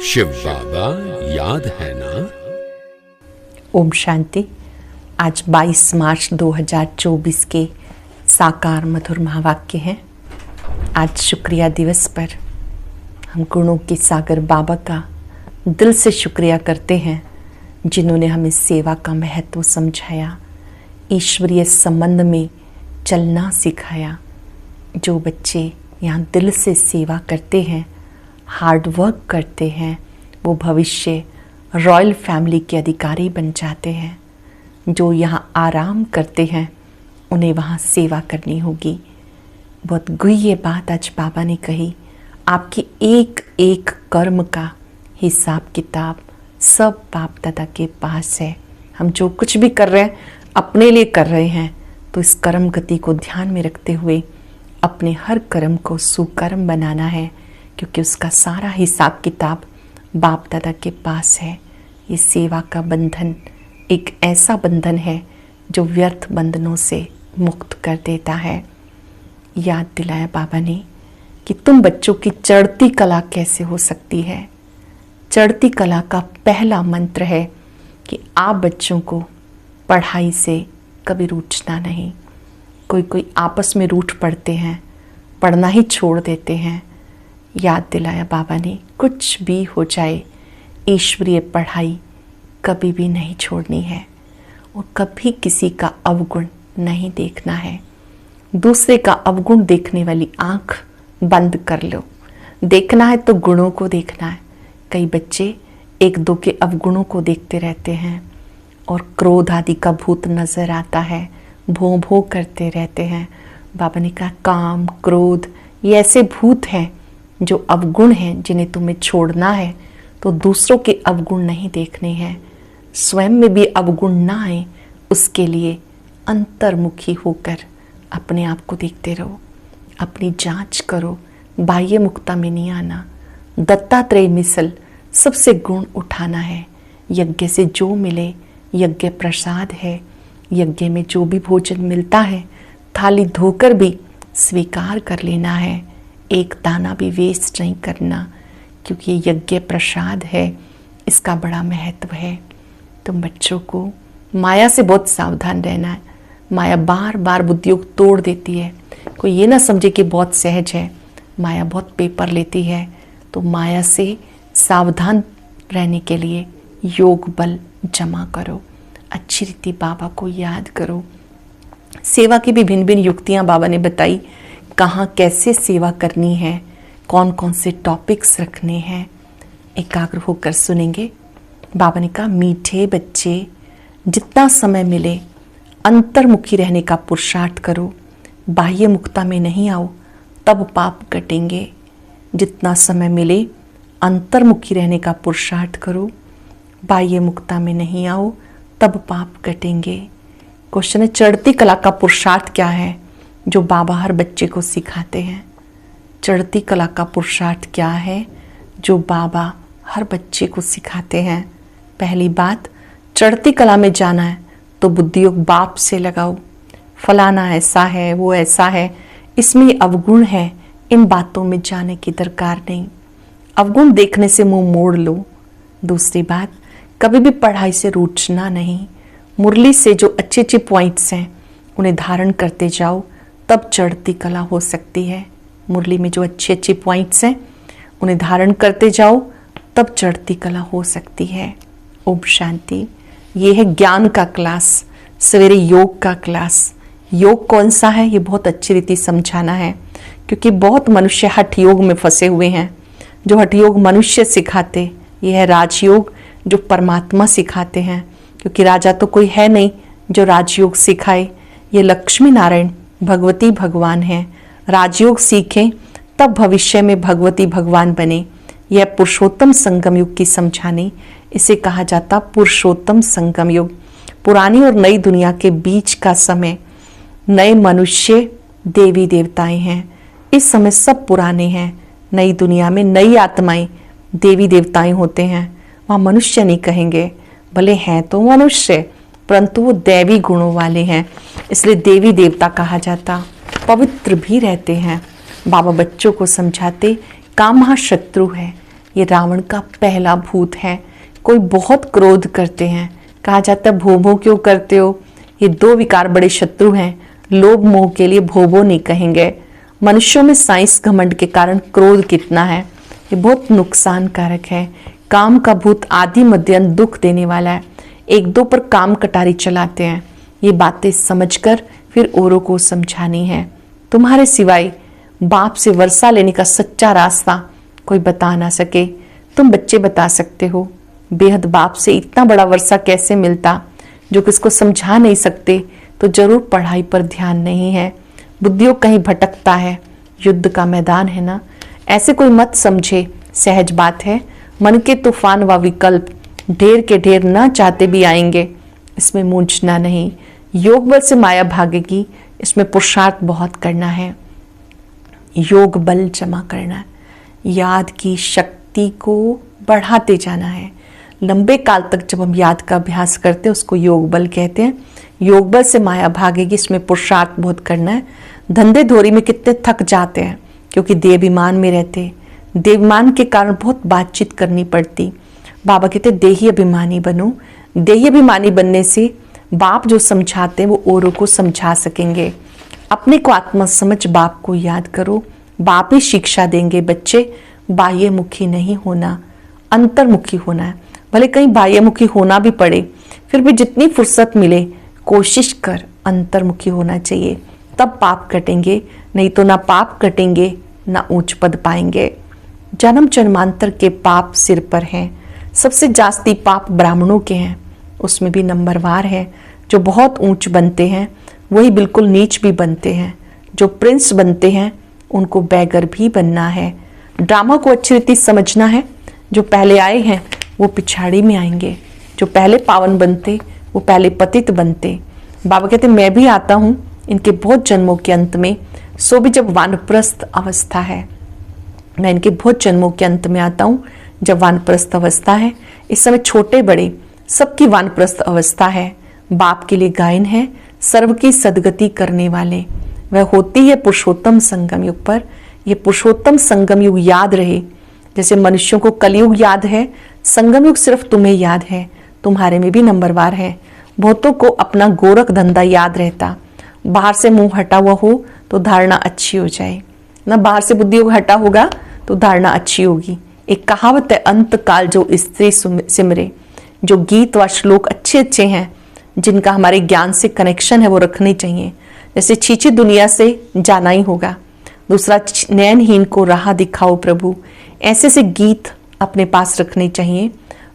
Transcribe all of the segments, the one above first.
शिव बाबा याद है ना। ओम शांति। आज 22 मार्च 2024 के साकार मधुर महावाक्य हैं। आज शुक्रिया दिवस पर हम गुणों के सागर बाबा का दिल से शुक्रिया करते हैं, जिन्होंने हमें सेवा का महत्व समझाया, ईश्वरीय संबंध में चलना सिखाया। जो बच्चे यहाँ दिल से सेवा करते हैं, हार्ड वर्क करते हैं, वो भविष्य रॉयल फैमिली के अधिकारी बन जाते हैं। जो यहाँ आराम करते हैं, उन्हें वहाँ सेवा करनी होगी। बहुत गुह्य बात आज बाबा ने कही। आपके एक एक कर्म का हिसाब किताब सब बाप दादा के पास है। हम जो कुछ भी कर रहे हैं अपने लिए कर रहे हैं, तो इस कर्म गति को ध्यान में रखते हुए अपने हर कर्म को सुकर्म बनाना है, क्योंकि उसका सारा हिसाब किताब बाप दादा के पास है। ये सेवा का बंधन एक ऐसा बंधन है जो व्यर्थ बंधनों से मुक्त कर देता है। याद दिलाया बाबा ने कि तुम बच्चों की चढ़ती कला कैसे हो सकती है। चढ़ती कला का पहला मंत्र है कि आप बच्चों को पढ़ाई से कभी रूठना नहीं। कोई आपस में रूठ पड़ते हैं, पढ़ना ही छोड़ देते हैं। याद दिलाया बाबा ने, कुछ भी हो जाए ईश्वरीय पढ़ाई कभी भी नहीं छोड़नी है और कभी किसी का अवगुण नहीं देखना है। दूसरे का अवगुण देखने वाली आंख बंद कर लो। देखना है तो गुणों को देखना है। कई बच्चे एक दो के अवगुणों को देखते रहते हैं और क्रोध आदि का भूत नजर आता है, भों भों करते रहते हैं। बाबा ने कहा काम क्रोध ये ऐसे भूत हैं जो अवगुण हैं, जिन्हें तुम्हें छोड़ना है तो दूसरों के अवगुण नहीं देखने हैं। स्वयं में भी अवगुण ना आए, उसके लिए अंतर्मुखी होकर अपने आप को देखते रहो, अपनी जांच करो। बाह्य मुक्ता में नहीं आना, दत्तात्रेय मिसल सबसे गुण उठाना है। यज्ञ से जो मिले यज्ञ प्रसाद है। यज्ञ में जो भी भोजन मिलता है थाली धोकर भी स्वीकार कर लेना है। एक दाना भी वेस्ट नहीं करना, क्योंकि ये यज्ञ प्रसाद है, इसका बड़ा महत्व है। तुम बच्चों को माया से बहुत सावधान रहना है। माया बार बार बुद्धियों को तोड़ देती है। कोई ये ना समझे कि बहुत सहज है, माया बहुत पेपर लेती है। तो माया से सावधान रहने के लिए योग बल जमा करो, अच्छी रीति बाबा को याद करो। सेवा की भी भिन्न भिन्न युक्तियाँ बाबा ने बताई, कहाँ कैसे सेवा करनी है, कौन कौन से टॉपिक्स रखने हैं। एकाग्र होकर सुनेंगे। बाबा ने कहा, मीठे बच्चे जितना समय मिले अंतर्मुखी रहने का पुरुषार्थ करो। बाह्य मुक्ता में नहीं आओ तब पाप कटेंगे। जितना समय मिले अंतर्मुखी रहने का पुरुषार्थ करो। बाह्य मुक्ता में नहीं आओ तब पाप कटेंगे। क्वेश्चन है, चढ़ती कला का पुरुषार्थ क्या है जो बाबा हर बच्चे को सिखाते हैं। चढ़ती कला का पुरुषार्थ क्या है जो बाबा हर बच्चे को सिखाते हैं। पहली बात, चढ़ती कला में जाना है तो बुद्धियोग बाप से लगाओ। फलाना ऐसा है, वो ऐसा है, इसमें अवगुण है, इन बातों में जाने की दरकार नहीं। अवगुण देखने से मुंह मोड़ लो। दूसरी बात, कभी भी पढ़ाई से रूठना नहीं। मुरली से जो अच्छे अच्छे पॉइंट्स हैं उन्हें धारण करते जाओ, तब चढ़ती कला हो सकती है। मुरली में जो अच्छे अच्छे पॉइंट्स हैं उन्हें धारण करते जाओ, तब चढ़ती कला हो सकती है। ओम शांति। ये है ज्ञान का क्लास, सवेरे योग का क्लास। योग कौन सा है ये बहुत अच्छी रीति समझाना है, क्योंकि बहुत मनुष्य हठ योग में फंसे हुए हैं। जो हठ योग मनुष्य सिखाते, ये है राजयोग जो परमात्मा सिखाते हैं, क्योंकि राजा तो कोई है नहीं जो राजयोग सिखाए। ये लक्ष्मी नारायण भगवती भगवान हैं। राजयोग सीखें तब भविष्य में भगवती भगवान बने। यह पुरुषोत्तम संगम युग की समझानी, इसे कहा जाता पुरुषोत्तम संगम युग। पुरानी और नई दुनिया के बीच का समय। नए मनुष्य देवी देवताएं हैं। इस समय सब पुराने हैं। नई दुनिया में नई आत्माएं देवी देवताएं होते हैं। वहाँ मनुष्य नहीं कहेंगे, भले हैं तो मनुष्य, परंतु वो दैवी गुणों वाले हैं, इसलिए देवी देवता कहा जाता। पवित्र भी रहते हैं। बाबा बच्चों को समझाते, काम महाशत्रु है, ये रावण का पहला भूत है। कोई बहुत क्रोध करते हैं, कहा जाता है भो भो क्यों करते हो। ये दो विकार बड़े शत्रु हैं। लोभ मोह के लिए भोभो नहीं कहेंगे। मनुष्यों में साइंस घमंड के कारण क्रोध कितना है, ये बहुत नुकसानकारक है। काम का भूत आदि मध्य अंत दुख देने वाला है। एक दो पर काम कटारी चलाते हैं। ये बातें समझकर फिर औरों को समझानी है। तुम्हारे सिवाय बाप से वर्षा लेने का सच्चा रास्ता कोई बता ना सके, तुम बच्चे बता सकते हो। बेहद बाप से इतना बड़ा वर्षा कैसे मिलता, जो किसको समझा नहीं सकते तो जरूर पढ़ाई पर ध्यान नहीं है। बुद्धियों कहीं भटकता है, युद्ध का मैदान है ना, ऐसे कोई मत समझे, सहज बात है। मन के तूफान व विकल्प ढेर के ढेर न चाहते भी आएंगे, इसमें मूंझना नहीं। योग बल से माया भागेगी, इसमें पुरुषार्थ बहुत करना है। योग बल जमा करना है, याद की शक्ति को बढ़ाते जाना है। लंबे काल तक जब हम याद का अभ्यास करते हैं उसको योग बल कहते हैं। योग बल से माया भागेगी, इसमें पुरुषार्थ बहुत करना है। धंधे धोरी में कितने थक जाते हैं क्योंकि देवाभिमान में रहते, देवाभिमान के कारण बहुत बातचीत करनी पड़ती। बाबा कहते देही अभिमानी बनो। देही अभिमानी बनने से बाप जो समझाते हैं वो औरों को समझा सकेंगे। अपने को आत्मा समझ बाप को याद करो, बाप ही शिक्षा देंगे। बच्चे बाह्यमुखी नहीं होना, अंतर्मुखी होना है। भले कहीं बाह्यमुखी होना भी पड़े, फिर भी जितनी फुर्सत मिले कोशिश कर अंतर्मुखी होना चाहिए, तब पाप कटेंगे। नहीं तो ना पाप कटेंगे ना ऊंच पद पाएंगे। जन्म जन्मांतर के पाप सिर पर हैं। सबसे जास्ती पाप ब्राह्मणों के हैं, उसमें भी नंबरवार है। जो बहुत ऊंच बनते हैं वही बिल्कुल नीच भी बनते हैं। जो प्रिंस बनते हैं उनको बैगर भी बनना है। ड्रामा को अच्छी रीति समझना है। जो पहले आए हैं वो पिछाड़ी में आएंगे, जो पहले पावन बनते वो पहले पतित बनते। बाबा कहते मैं भी आता हूँ इनके बहुत जन्मों के अंत में, सो भी जब वानप्रस्थ अवस्था है। मैं इनके बहुत जन्मों के अंत में आता हूँ जब वानप्रस्थ अवस्था है। इस समय छोटे बड़े सबकी वानप्रस्थ अवस्था है। बाप के लिए गायन है, सर्व की सदगति करने वाले। वह होती है पुरुषोत्तम संगम युग पर। यह पुरुषोत्तम संगम युग याद रहे। जैसे मनुष्यों को कलयुग याद है, संगम युग सिर्फ तुम्हें याद है, तुम्हारे में भी नंबरवार है। बहुतों को अपना गोरख धंधा याद रहता। बाहर से मुंह हटा हुआ हो तो धारणा अच्छी हो जाए ना, बाहर से बुद्धि हटा होगा तो धारणा अच्छी होगी। एक कहावत है, अंत काल जो स्त्री सिमरे। जो गीत व श्लोक अच्छे अच्छे हैं, जिनका हमारे ज्ञान से कनेक्शन है, वो रखने चाहिए। जैसे छीछी दुनिया से जाना ही होगा। दूसरा, नयनहीन को राह दिखाओ प्रभु। ऐसे से गीत अपने पास रखने चाहिए।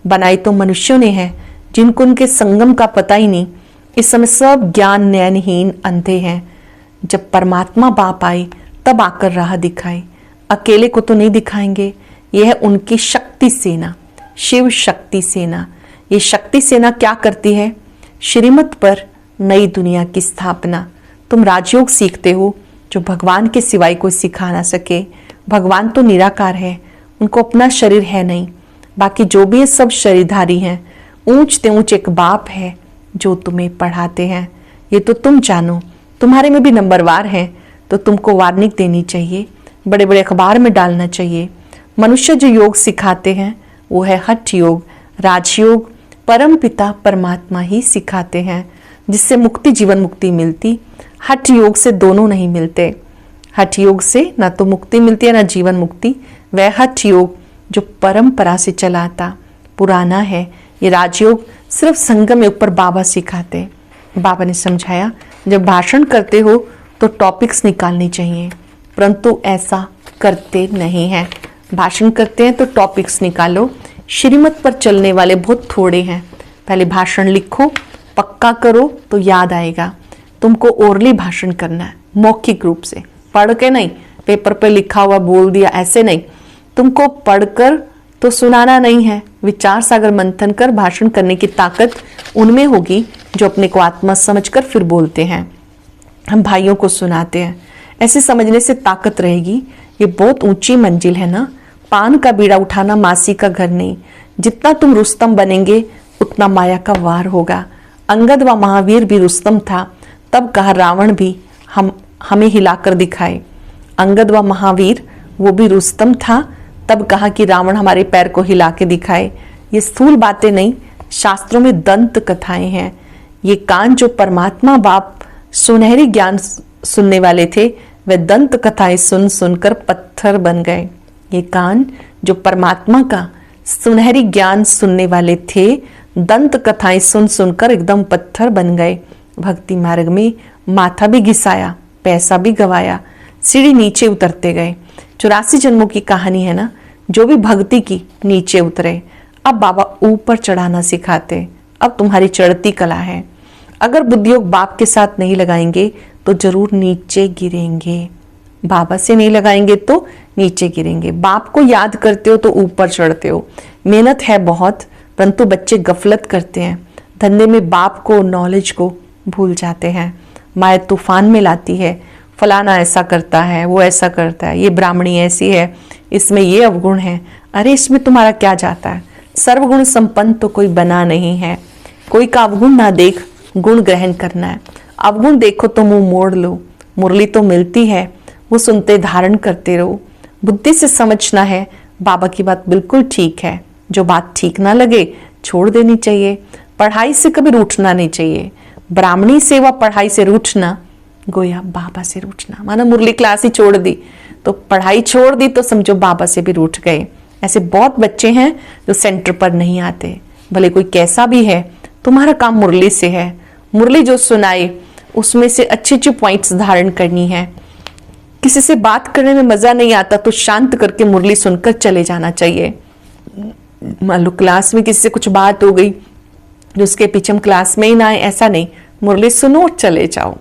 बनाई तो मनुष्यों ने है, जिनको उनके संगम का पता ही नहीं। इस समय सब ज्ञान नयनहीन अंधे हैं। जब परमात्मा बाप आए तब आकर राह दिखाए, अकेले को तो नहीं दिखाएंगे। यह है उनकी शक्ति सेना, शिव शक्ति सेना। ये शक्ति सेना क्या करती है? श्रीमत पर नई दुनिया की स्थापना। तुम राजयोग सीखते हो जो भगवान के सिवाय कोई सिखा ना सके। भगवान तो निराकार है, उनको अपना शरीर है नहीं। बाकी जो भी है सब शरीरधारी हैं। ऊंच ते ऊंच एक बाप है जो तुम्हें पढ़ाते हैं। ये तो तुम जानो, तुम्हारे में भी नंबरवार है तो तुमको वार्निंग देनी चाहिए, बड़े बड़े अखबार में डालना चाहिए। मनुष्य जो योग सिखाते हैं वो है हठ योग, राजयोग। परम पिता परमात्मा ही सिखाते हैं, जिससे मुक्ति जीवन मुक्ति मिलती। हठ योग से दोनों नहीं मिलते। हठ योग से ना तो मुक्ति मिलती है ना जीवन मुक्ति। वह हठ योग जो परंपरा से चलाता पुराना है। ये राजयोग सिर्फ संगम योग पर बाबा सिखाते। बाबा ने समझाया, जब भाषण करते हो तो टॉपिक्स निकालने चाहिए, परंतु ऐसा करते नहीं हैं। भाषण करते हैं तो टॉपिक्स निकालो। श्रीमत पर चलने वाले बहुत थोड़े हैं। पहले भाषण लिखो, पक्का करो तो याद आएगा। तुमको ओरली भाषण करना है, मौखिक रूप से, पढ़ के नहीं, पेपर पे लिखा हुआ बोल दिया ऐसे नहीं। तुमको पढ़कर तो सुनाना नहीं है। विचार सागर मंथन कर भाषण करने की ताकत उनमें होगी जो अपने को आत्मा समझकर फिर बोलते हैं। हम भाइयों को सुनाते हैं, ऐसे समझने से ताकत रहेगी। ये बहुत ऊंची मंजिल है ना। पान का बीड़ा उठाना मासी का घर नहीं। जितना तुम रुस्तम बनेंगे उतना माया का वार होगा। अंगद व महावीर भी रुस्तम था, तब कहा रावण भी हमें हिलाकर दिखाए। अंगद व महावीर वो भी रुस्तम था, तब कहा कि रावण हमारे पैर को हिला के दिखाए। ये स्थूल बातें नहीं, शास्त्रों में दंत कथाएं हैं। ये कान जो परमात्मा बाप सुनहरी ज्ञान सुनने वाले थे, वे दंत कथाएं सुन सुनकर पत्थर बन गए। ये कान जो परमात्मा का सुनहरी ज्ञान सुनने वाले थे, दंत कथाएं सुन सुनकर एकदम पत्थर बन गए। भक्ति मार्ग में माथा भी घिसाया, पैसा भी गवाया, सीढ़ी नीचे उतरते गए। 84 जन्मों की कहानी है ना। जो भी भक्ति की नीचे उतरे। अब बाबा ऊपर चढ़ाना सिखाते। अब तुम्हारी चढ़ती कला है। अगर बुद्धियोग बाप के साथ नहीं लगाएंगे तो जरूर नीचे गिरेंगे। बाबा से नहीं लगाएंगे तो नीचे गिरेंगे। बाप को याद करते हो तो ऊपर चढ़ते हो। मेहनत है बहुत, परंतु बच्चे गफलत करते हैं। धंधे में बाप को, नॉलेज को भूल जाते हैं। माया तूफान में लाती है, फलाना ऐसा करता है, वो ऐसा करता है, ये ब्राह्मणी ऐसी है, इसमें ये अवगुण है। अरे इसमें तुम्हारा क्या जाता है? सर्वगुण संपन्न तो कोई बना नहीं है। कोई का अवगुण ना देख, गुण ग्रहण करना है। अवगुण देखो तो मुंह मोड़ लो। मुरली तो मिलती है, वो सुनते धारण करते रहो। बुद्धि से समझना है। बाबा की बात बिल्कुल ठीक है। जो बात ठीक ना लगे छोड़ देनी चाहिए। पढ़ाई से कभी रूठना नहीं चाहिए। ब्राह्मणी सेवा पढ़ाई से रूठना, गोया बाबा से रूठना। माना मुरली क्लास ही छोड़ दी तो पढ़ाई छोड़ दी तो समझो बाबा से भी रूठ गए। ऐसे बहुत बच्चे हैं जो सेंटर पर नहीं आते। भले कोई कैसा भी है, तुम्हारा काम मुरली से है। मुरली जो सुनाए उसमें से अच्छे अच्छे पॉइंट्स धारण करनी है। किसी से बात करने में मजा नहीं आता तो शांत करके मुरली सुनकर चले जाना चाहिए। मान लो क्लास में किसी से कुछ बात हो गई, जो उसके पीछे हम क्लास में ही ना आए, ऐसा नहीं। मुरली सुनो और चले जाओ।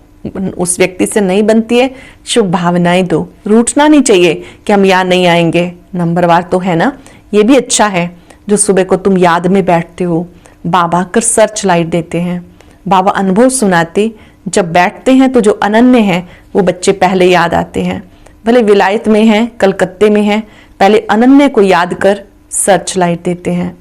उस व्यक्ति से नहीं बनती है, शुभ भावनाएं दो। रूठना नहीं चाहिए कि हम यहाँ नहीं आएंगे। नंबरवार तो है ना, ये भी अच्छा है। जो सुबह को तुम याद में बैठते हो, बाबा कर सर्च लाइट देते हैं। बाबा अनुभव सुनाते। जब बैठते हैं तो जो अनन्य हैं वो बच्चे पहले याद आते हैं। भले विलायत में हैं, कलकत्ते में हैं, पहले अनन्य को याद कर सर्च लाइट देते हैं।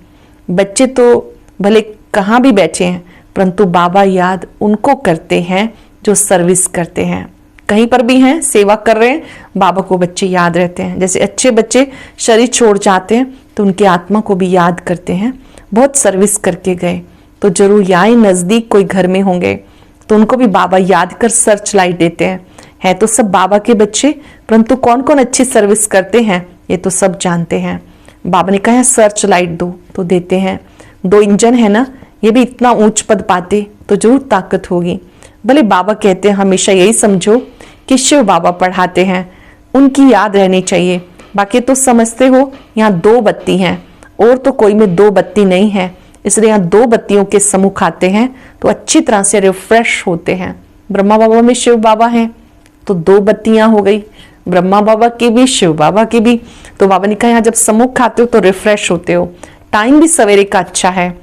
बच्चे तो भले कहाँ भी बैठे हैं, परंतु बाबा याद उनको करते हैं जो सर्विस करते हैं। कहीं पर भी हैं, सेवा कर रहे हैं, बाबा को बच्चे याद रहते हैं। जैसे अच्छे बच्चे शरीर छोड़ जाते हैं तो उनकी आत्मा को भी याद करते हैं। बहुत सर्विस करके गए तो जरूर यहाँ नजदीक कोई घर में होंगे तो उनको भी बाबा याद कर सर्च लाइट देते हैं। है तो सब बाबा के बच्चे, परंतु कौन कौन अच्छी सर्विस करते हैं ये तो सब जानते हैं। बाबा ने कहा सर्च लाइट दो तो देते हैं। 2 इंजन है ना, ये भी इतना ऊंच पद पाते तो जरूर ताकत होगी। भले बाबा कहते हैं हमेशा यही समझो कि शिव बाबा पढ़ाते हैं, उनकी याद रहनी चाहिए। बाकी तो समझते हो यहाँ 2 बत्ती हैं और तो कोई में 2 बत्ती नहीं है, इसलिए यहाँ 2 बत्तियों के सम्मुख आते हैं तो अच्छी तरह से रिफ्रेश होते हैं। ब्रह्मा बाबा में शिव बाबा हैं तो 2 बत्तियां हो गई, ब्रह्मा बाबा की भी, शिव बाबा की भी। तो बाबा ने कहा यहाँ जब सम्मुख आते हो तो रिफ्रेश होते हो। टाइम भी सवेरे का अच्छा है।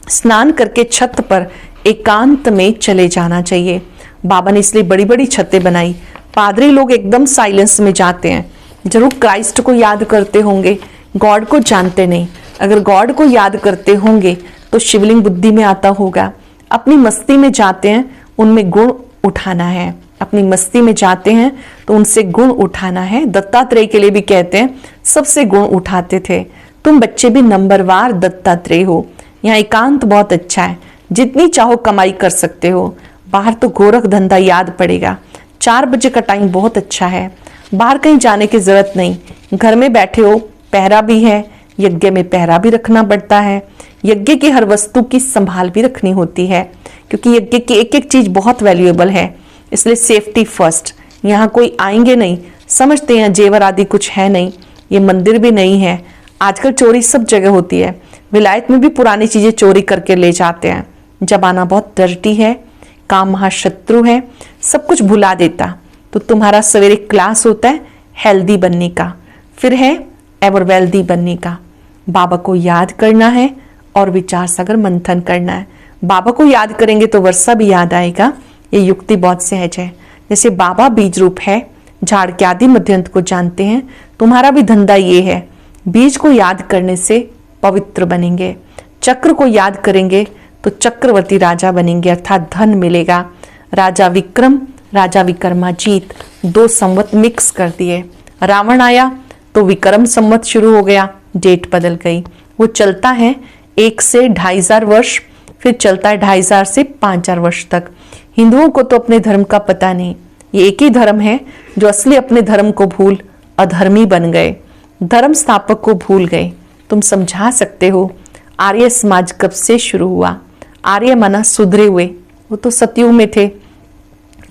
स्नान करके छत पर एकांत में चले जाना चाहिए। बाबा ने इसलिए बड़ी बड़ी छतें बनाई। पादरी लोग एकदम साइलेंस में जाते हैं, जरूर क्राइस्ट को याद करते होंगे, गॉड को जानते नहीं। अगर गॉड को याद करते होंगे तो शिवलिंग बुद्धि में आता होगा। अपनी मस्ती में जाते हैं, उनमें गुण उठाना है। अपनी मस्ती में जाते हैं तो उनसे गुण उठाना है। दत्तात्रेय के लिए भी कहते हैं सबसे गुण उठाते थे। तुम बच्चे भी नंबरवार दत्तात्रेय हो। यहाँ एकांत बहुत अच्छा है, जितनी चाहो कमाई कर सकते हो। बाहर तो गोरख धंधा याद पड़ेगा। 4 बजे का टाइम बहुत अच्छा है, बाहर कहीं जाने की जरूरत नहीं। घर में बैठे हो, पहरा भी है, यज्ञ में पहरा भी रखना पड़ता है। यज्ञ की हर वस्तु की संभाल भी रखनी होती है, क्योंकि यज्ञ की एक एक चीज बहुत वैल्यूएबल है, इसलिए सेफ्टी फर्स्ट। यहाँ कोई आएंगे नहीं, समझते हैं जेवर आदि कुछ है नहीं, ये मंदिर भी नहीं है। आजकल चोरी सब जगह होती है। विलायत में भी पुरानी चीजें चोरी करके ले जाते हैं। जमाना बहुत डर्टी है, काम महाशत्रु है, सब कुछ भुला देता। तो तुम्हारा सवेरे क्लास होता है हेल्दी बनने का, फिर है एवर वेल्दी बनने का। बाबा को याद करना है और विचार सागर मंथन करना है। बाबा को याद करेंगे तो वर्षा भी याद आएगा। ये युक्ति बहुत सहज है। जैसे बाबा बीज रूप है, झाड़ के आदि मध्यंत को जानते हैं, तुम्हारा भी धंधा ये है। बीज को याद करने से पवित्र बनेंगे। चक्र को याद करेंगे तो चक्रवर्ती राजा बनेंगे, अर्थात धन मिलेगा। राजा विक्रम, राजा विक्रमाजीत 2 संवत मिक्स कर दिए। रावण आया तो विक्रम संवत शुरू हो गया, डेट बदल गई। वो चलता है 1 से 2500 वर्ष, फिर चलता है 2500 से 5000 वर्ष तक। हिंदुओं को तो अपने धर्म का पता नहीं। ये एक ही धर्म है जो असली अपने धर्म को भूल अधर्मी बन गए, धर्म स्थापक को भूल गए। तुम समझा सकते हो आर्य समाज कब से शुरू हुआ? आर्य माना सुधरे हुए, वो तो सतयुग में थे।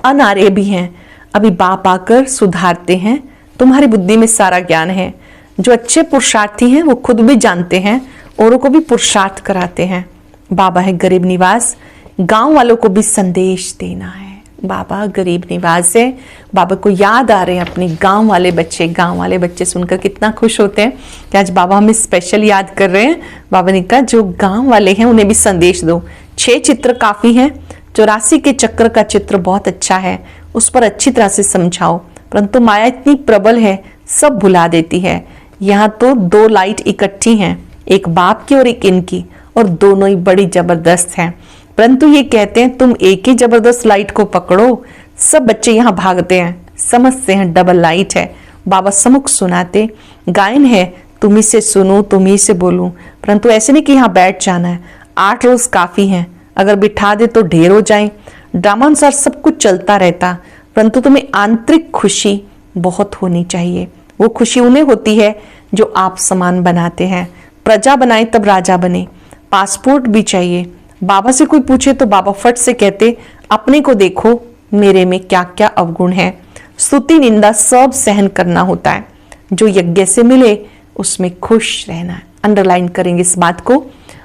अनार्य भी हैं, अभी बाप आकर सुधारते हैं। तुम्हारी बुद्धि में सारा ज्ञान है। जो अच्छे पुरुषार्थी हैं वो खुद भी जानते हैं, औरों को भी पुरुषार्थ कराते हैं। बाबा है गरीब निवास, गांव वालों को भी संदेश देना है। बाबा गरीब निवास है, बाबा को याद आ रहे हैं अपने गांव वाले बच्चे। गांव वाले बच्चे सुनकर कितना खुश होते हैं कि आज बाबा हमें स्पेशल याद कर रहे हैं। बाबा ने कहा जो गांव वाले हैं उन्हें भी संदेश दो। 6 चित्र काफी है, 84 के चक्र का चित्र बहुत अच्छा है, उस पर अच्छी तरह से समझाओ। परंतु माया इतनी प्रबल है, सब भुला देती है। यहाँ तो 2 लाइट इकट्ठी हैं, एक बाप की और एक इनकी, और दोनों ही बड़ी जबरदस्त हैं। परंतु ये कहते हैं तुम एक ही जबरदस्त लाइट को पकड़ो। सब बच्चे यहाँ भागते हैं, समझते हैं डबल लाइट है। बाबा सम्मुख सुनाते, गायन है तुम्ही से सुनूं तुम्ही से बोलूं। परंतु ऐसे नहीं कि यहाँ बैठ जाना है, 8 रोज काफी हैं, अगर बिठा दे तो ढेर हो जाए। ड्रामा अनुसार सब कुछ चलता रहता, परंतु तुम्हें आंतरिक खुशी बहुत होनी चाहिए। वो खुशी उन्हें होती है जो आप समान बनाते हैं। प्रजा बनाए तब राजा बने। पासपोर्ट भी चाहिए। बाबा से कोई पूछे तो बाबा फट से कहते अपने को देखो, मेरे में क्या क्या अवगुण है। स्तुति निंदा सब सहन करना होता है। जो यज्ञ से मिले उसमें खुश रहना है। अंडरलाइन करेंगे इस बात को।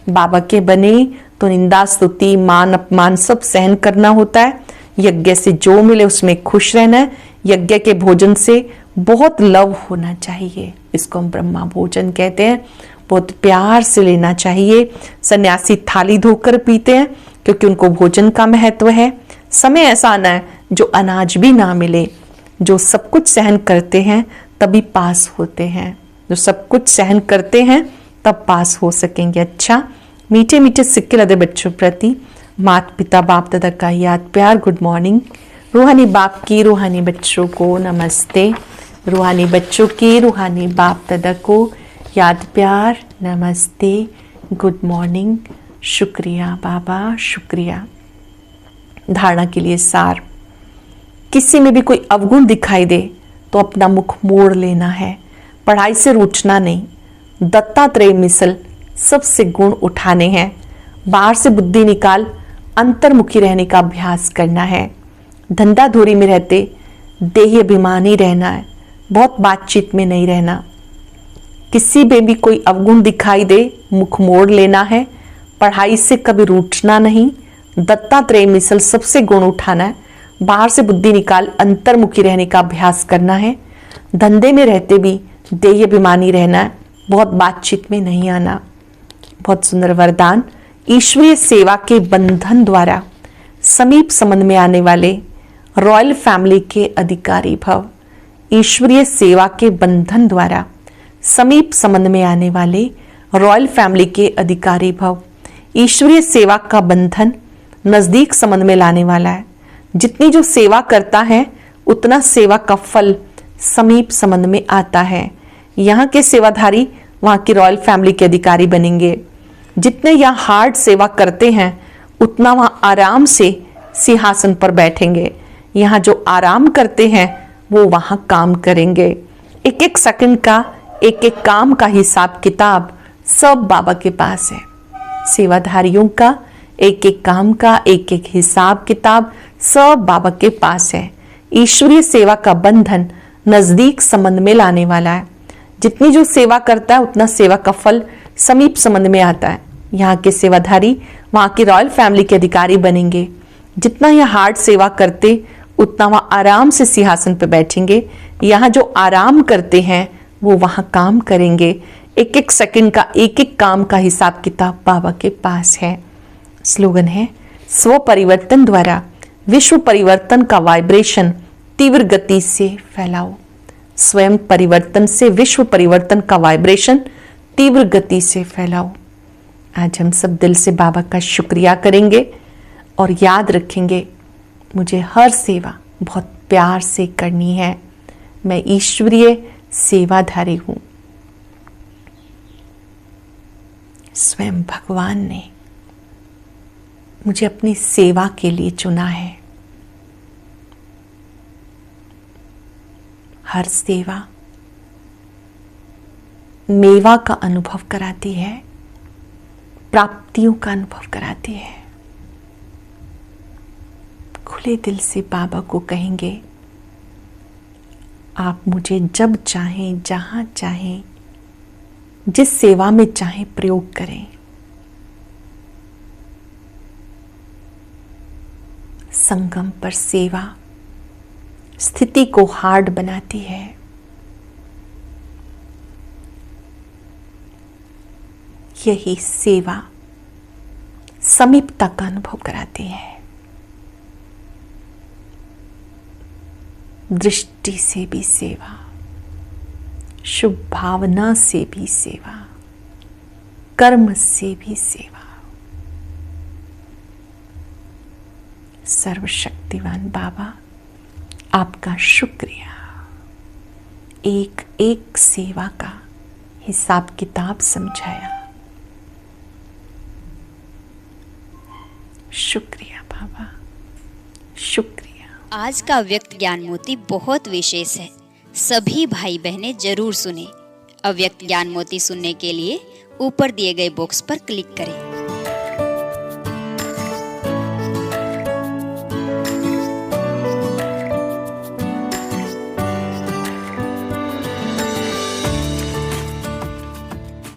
बाबा के बने तो निंदा स्तुति मान अपमान सब सहन करना होता है। यज्ञ से जो मिले उसमें खुश रहना है। यज्ञ के भोजन से बहुत लव होना चाहिए, इसको हम ब्रह्मा भोजन कहते हैं। बहुत प्यार से लेना चाहिए। सन्यासी थाली धोकर पीते हैं क्योंकि उनको भोजन का महत्व है। समय ऐसा आना है जो अनाज भी ना मिले। जो सब कुछ सहन करते हैं तभी पास होते हैं। जो सब कुछ सहन करते हैं तब पास हो सकेंगे। अच्छा, मीठे मीठे सिक्के लदे बच्चों प्रति माता पिता बाप दादा का याद प्यार गुड मॉर्निंग। रूहानी बाप की रूहानी बच्चों को नमस्ते। रूहानी बच्चों की रूहानी बाप दादा को याद प्यार नमस्ते गुड मॉर्निंग। शुक्रिया बाबा, शुक्रिया। धारणा के लिए सार, किसी में भी कोई अवगुण दिखाई दे तो अपना मुख मोड़ लेना है। पढ़ाई से रूठना नहीं। दत्तात्रेय मिसल सबसे गुण उठाने हैं। बाहर से बुद्धि निकाल अंतर्मुखी रहने का अभ्यास करना है। धंधाधोरी में रहते देही अभिमानी रहना है, बहुत बातचीत में नहीं रहना। किसी में भी कोई अवगुण दिखाई दे मुख मोड़ लेना है। पढ़ाई से कभी रूठना नहीं। दत्तात्रेय मिसल सबसे गुण उठाना है। बाहर से बुद्धि निकाल अंतर्मुखी रहने का अभ्यास करना है। धंधे में रहते भी देह अभिमानी रहना है, बहुत बातचीत में नहीं आना। बहुत सुंदर वरदान। ईश्वरीय सेवा के बंधन द्वारा समीप संबंध में आने वाले रॉयल फैमिली के अधिकारी भव। ईश्वरीय सेवा के बंधन द्वारा समीप संबंध में आने वाले रॉयल फैमिली के अधिकारी भव। ईश्वरीय सेवा का बंधन नजदीक संबंध में लाने वाला है। जितनी जो सेवा करता है उतना सेवा का फल समीप संबंध में आता है। यहाँ के सेवाधारी वहाँ की रॉयल फैमिली के अधिकारी बनेंगे। जितने यहाँ हार्ड सेवा करते हैं उतना वहाँ आराम से सिंहासन पर बैठेंगे। यहाँ जो आराम करते हैं वो वहाँ काम करेंगे। एक एक सेकंड का एक एक काम का हिसाब किताब सब बाबा के पास है। सेवाधारियों का एक एक काम का एक एक हिसाब किताब सब बाबा के पास है। ईश्वरीय सेवा का बंधन नजदीक संबंध में लाने वाला है। जितनी जो सेवा करता है उतना सेवा का फल समीप संबंध में आता है। यहाँ के सेवाधारी वहाँ की रॉयल फैमिली के अधिकारी बनेंगे। जितना यह हार्ड सेवा करते उतना वहाँ आराम से सिंहासन पर बैठेंगे। यहाँ जो आराम करते हैं वो वहाँ काम करेंगे। एक एक सेकंड का एक एक काम का हिसाब किताब बाबा के पास है। स्लोगन है, स्व परिवर्तन द्वारा विश्व परिवर्तन का वाइब्रेशन तीव्र गति से फैलाओ। स्वयं परिवर्तन से विश्व परिवर्तन का वाइब्रेशन तीव्र गति से फैलाओ। आज हम सब दिल से बाबा का शुक्रिया करेंगे और याद रखेंगे मुझे हर सेवा बहुत प्यार से करनी है। मैं ईश्वरीय सेवाधारी हूं। स्वयं भगवान ने मुझे अपनी सेवा के लिए चुना है। हर सेवा मेवा का अनुभव कराती है, प्राप्तियों का अनुभव कराती है। खुले दिल से बाबा को कहेंगे, आप मुझे जब चाहें, जहां चाहें, जिस सेवा में चाहें प्रयोग करें। संगम पर सेवा स्थिति को हार्ड बनाती है। यही सेवा समीपता का अनुभव कराती है। दृष्टि से भी सेवा, शुभ भावना से भी सेवा, कर्म से भी सेवा। सर्वशक्तिवान बाबा, आपका शुक्रिया। एक एक सेवा का हिसाब किताब समझाया। शुक्रिया बाबा, शुक्रिया। आज का अव्यक्त ज्ञान मोती बहुत विशेष है, सभी भाई बहनें जरूर सुने। अव्यक्त ज्ञान मोती सुनने के लिए ऊपर दिए गए बॉक्स पर क्लिक करें।